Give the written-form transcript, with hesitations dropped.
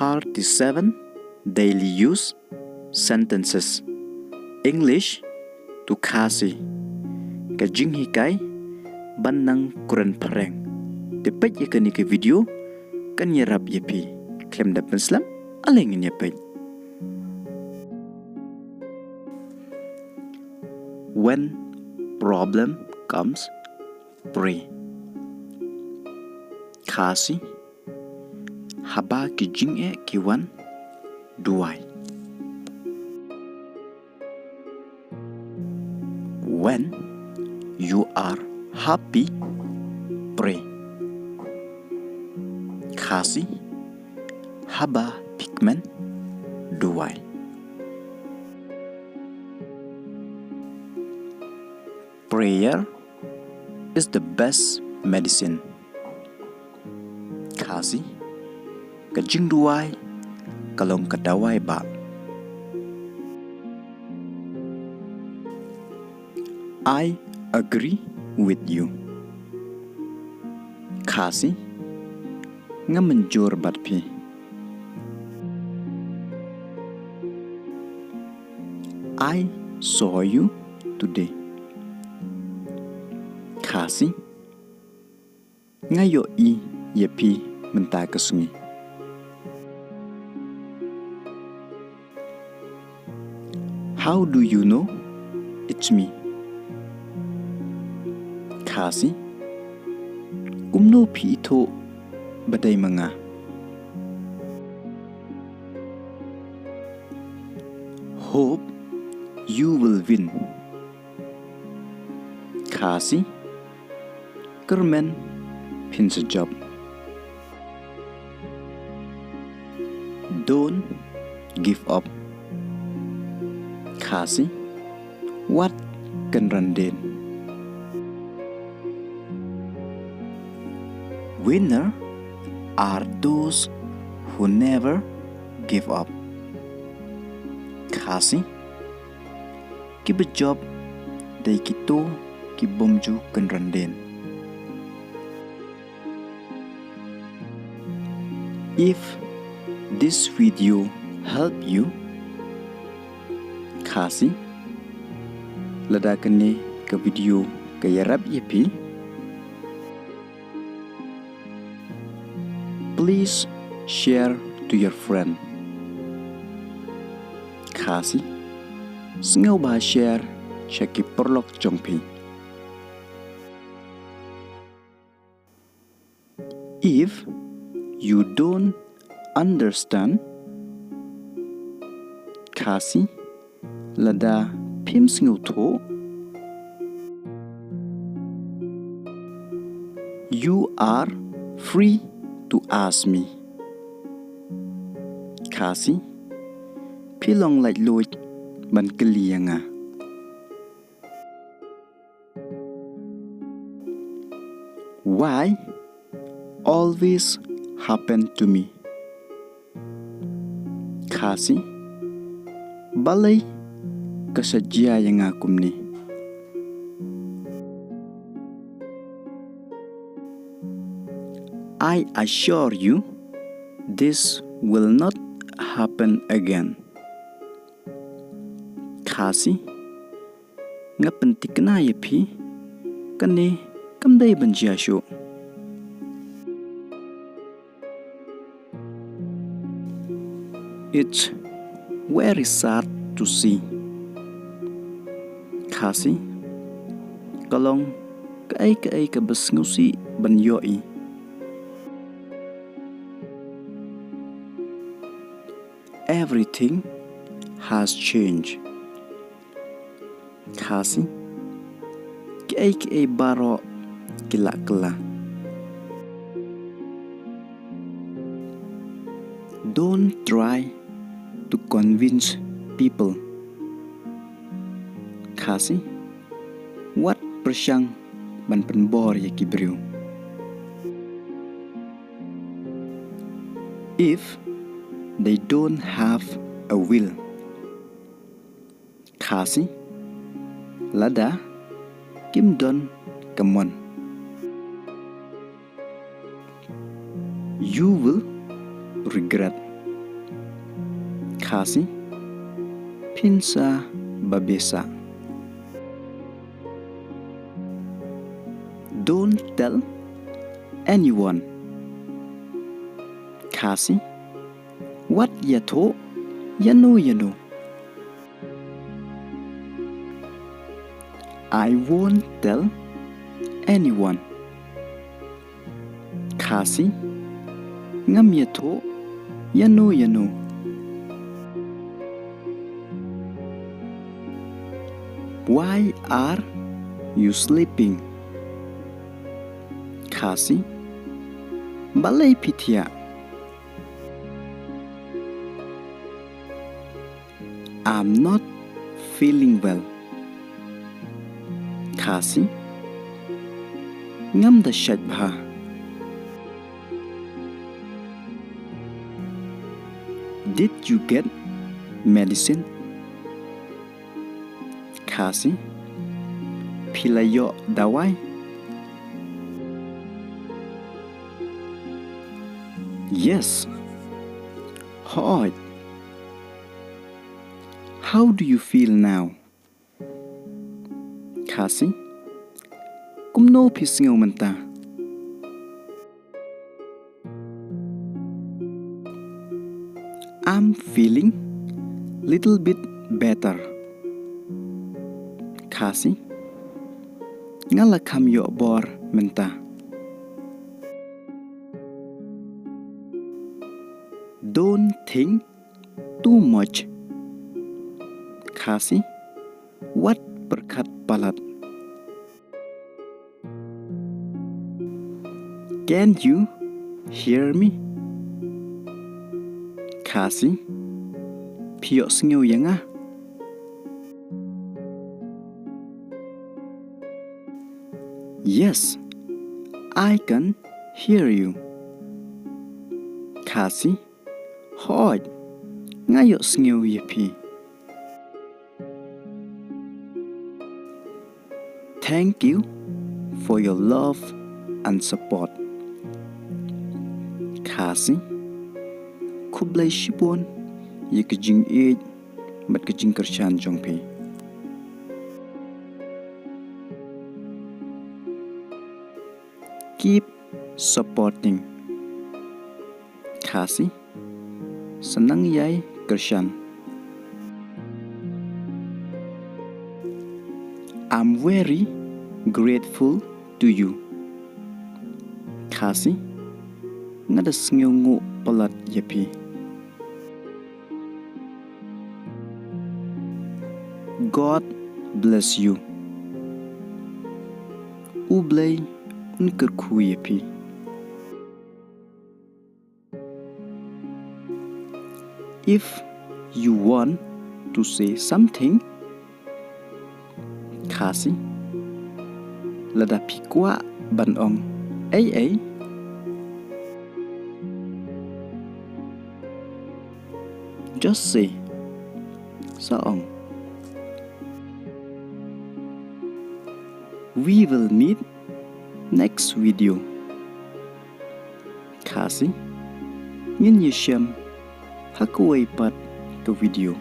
37 daily use sentences. English to Khasi. Ka jinghikai ban nang kuran phareng. Tepet ye kani ke video kan ye rap ye pi. Klem dapat Islam alengin ye peit. When problem comes, pray. Khasi haba ki jing'e ki wan duai. When you are happy, pray. Khasi haba pigment duai. Prayer is the best medicine. Khasi kajing duai kalong kadawai ba. I agree with you. Khasi ngamenjur bat pi. I saw you today. Khasi ngayo I yepi menta kesungi. How do you know it's me? Khasi Kumno pi ito badai mga. Hope you will win. Khasi Kermen pin sa job. Don't give up. Khasi what can randen. Winner are those who never give up. Khasi kiba job day kito kibomju kan randen. If this video help you, Khasi ladakan ni ke video ke yarab yepi. Please share to your friend. Khasi sengau bah share ceki perlok jongpi. If you don't understand, Khasi lada pim sengau to. You are free to ask me. Khasi pilong lait loit ban kelianga. Why always happen to me? Khasi balai kesajian yang akum ni. I assure you this will not happen again. Khasi ngapentik kena yepi kane kamdai banjia syo. It's very sad to see. Khasi kalong kai ka besngusi ban yoi. Everything has changed. Khasi kai baro kila. Don't try to convince people. Khasi what persyang ban penbor ya kibriu. If they don't have a will, Khasi lada kim don kamon. You will regret. Khasi Pinsa Babesa. Don't tell anyone. Khasi What yato yano. I won't tell anyone. Khasi Ngam yato yano. Why are you sleeping? Khasi Balay Pitya. I'm not feeling well. Khasi Ngam da Shadbha. Did you get medicine? Khasi Pilayo Dawai. Yes. Hard. How do you feel now? Khasi Kumno Pisngo Manta. I'm feeling little bit better. Khasi Ngalakam yo bor menta. Don't think too much. Khasi What berkat palat. Can you hear me? Khasi Piyok Sngew Yanga. Yes, I can hear you. Khasi Hoj Ngayok Sngew Yepi. Thank you for your love and support. Khasi Kublai Shibon Yikajing Eid Matkajing Kershan Jongpi. Keep supporting. Khasi Senang Yai Kershan. I'm very grateful to you. Khasi Ngada Sngew Palat Yepi. God bless you. Ublay Unkerku Yepi. If you want to say something, Khasi Ladapi kwah banong ay. Just say Saong. We will meet next video. Khasi Ngin Yisham Hakuway Pat ke video.